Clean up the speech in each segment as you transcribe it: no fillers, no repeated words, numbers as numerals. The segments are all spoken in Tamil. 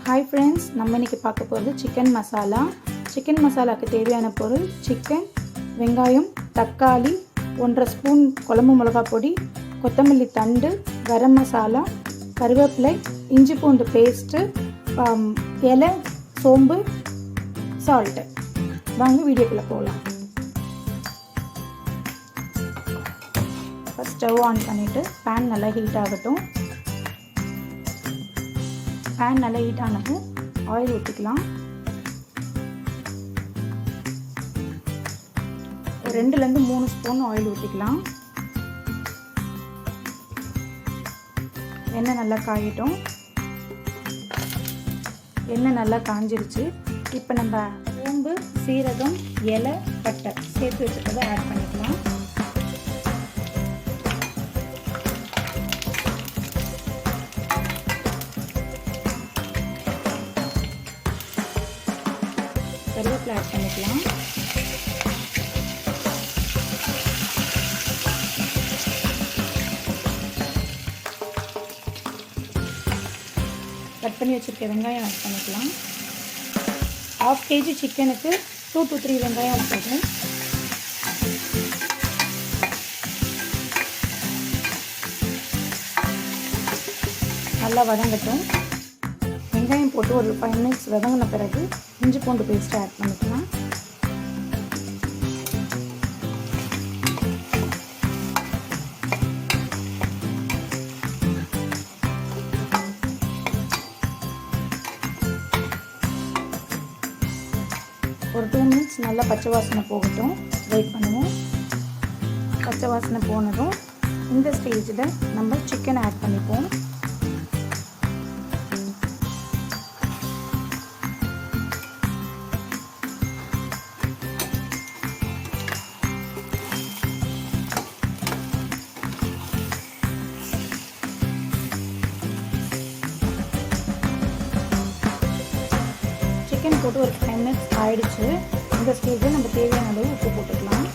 ஹாய் ஃப்ரெண்ட்ஸ், நம்ம இன்றைக்கி பார்க்க போகிறது சிக்கன் மசாலா. சிக்கன் மசாலாவுக்கு தேவையான பொருள் சிக்கன், வெங்காயம், தக்காளி, 1.5 ஸ்பூன் குழம்பு மிளகாய் பொடி, கொத்தமல்லி தண்டு, கரம் மசாலா, கருவேப்பிலை, இஞ்சி பூண்டு பேஸ்ட்டு, இலை, சோம்பு, சால்ட்டு. வாங்க வீடியோக்குள்ளே போகலாம். ஃபஸ்ட் ஸ்டவ் ஆன் பண்ணிவிட்டு பேன் நல்லா ஹீட் ஆகட்டும். பேன் நல்லா ஹீட் ஆனது ஆயில் ஊற்றிக்கலாம். 2லேருந்து 3 ஸ்பூன் ஆயில் ஊற்றிக்கலாம். எண்ணெய் நல்லா காயட்டும். எண்ணெய் நல்லா காஞ்சிருச்சு. இப்போ நம்ம சோம்பு, சீரகம், இலை, பட்டை சேர்த்து வச்சுக்கிறத ஆட் பண்ணிக்கலாம். கருவேப்பிலை ஆட் பண்ணிக்கலாம். கட் பண்ணி வச்சுருக்க வெங்காயம் ஆட் பண்ணிக்கலாம். 1/2 kg சிக்கனுக்கு 2 to 3 வெங்காயம் போதும். நல்லா வதங்கட்டும். வெங்காயம் போட்டு ஒரு 5 minutes வதங்கின பிறகு இஞ்சி பூண்டு பேஸ்ட்டு ஆட் பண்ணிக்கலாம். ஒரு 2 minutes நல்லா பச்சை வாசனை போகட்டும். வெயிட் பண்ணுவோம். பச்சை வாசனை போனதும் இந்த ஸ்டேஜில் நம்ம சிக்கன் ஆட் பண்ணிப்போம். சிக்கன் போட்டு ஒரு 5 minutes ஆயிடுச்சு. இந்த ஸ்டேஜில் நம்ம தேவையான அளவு உப்பு போட்டுக்கலாம்.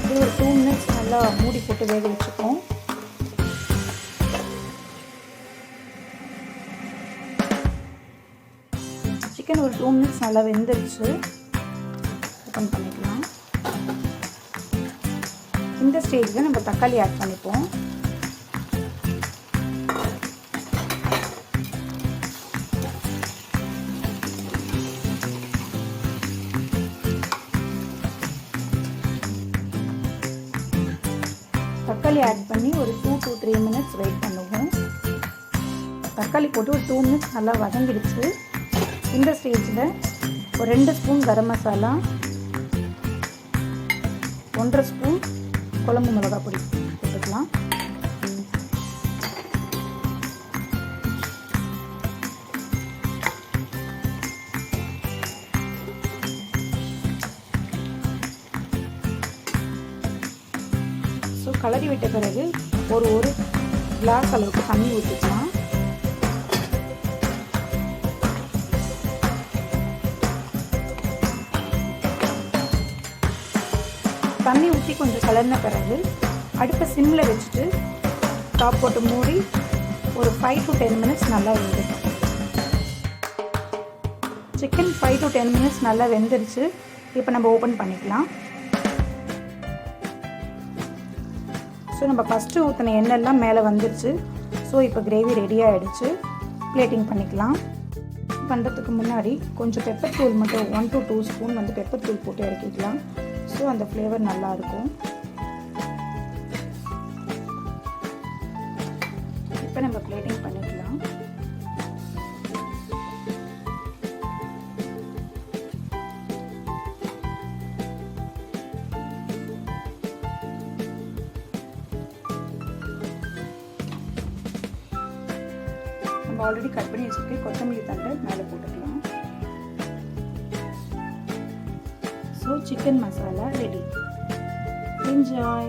இது ஒரு 2 minutes நல்லா மூடி போட்டு வேக வச்சுப்போம். சிக்கன் ஒரு 2 minutes நல்லா வெந்துருச்சு. ஓப்பன் பண்ணிக்கலாம். இந்த ஸ்டேஜில் நம்ம தக்காளி ஆட் பண்ணிப்போம். தக்காளி ஆட் பண்ணி ஒரு 2 to 3 minutes வெயிட் பண்ணுவோம். தக்காளி போட்டு ஒரு 2 minutes நல்லா வதங்கிடுச்சு. இந்த ஸ்டேஜில் ஒரு 2 ஸ்பூன் கரம் மசாலா, 1.5 ஸ்பூன் குழம்பு மிளகாய் பொடி போட்டுக்கலாம். ஸோ கலரி விட்ட பிறகு ஒரு கிளாஸ் அளவுக்கு தண்ணி ஊற்றிக்கலாம். தண்ணி ஊற்றி கொஞ்சம் கலர்ன பிறகு அடுப்பை சிம்மில் வச்சுட்டு டாப் போட்டு மூடி ஒரு 5 to 10 minutes நல்லா வெந்துடும். சிக்கன் 5 to 10 minutes நல்லா வெந்துருச்சு. இப்போ நம்ம ஓப்பன் பண்ணிக்கலாம். ஸோ நம்ம ஃபஸ்ட்டு ஊற்றின எண்ணெய்லாம் மேலே வந்துருச்சு. ஸோ இப்போ கிரேவி ரெடி ஆகிடுச்சு. பிளேட்டிங் பண்ணிக்கலாம். பண்ணுறதுக்கு முன்னாடி கொஞ்சம் பெப்பர் தூள் மட்டும் 1 to 2 ஸ்பூன் வந்து பெப்பர் தூள் போட்டு இறக்கிக்கலாம். ஸோ அந்த ஃப்ளேவர் நல்லாயிருக்கும். இப்போ நம்ம பிளேட்டிங் பண்ணிக்கலாம். நம்ம ஆல்ரெடி கட் பண்ணி வச்சுருக்க கொத்தமல்லி தண்டை மேலே போட்டுக்கலாம். So chicken masala ready. Enjoy.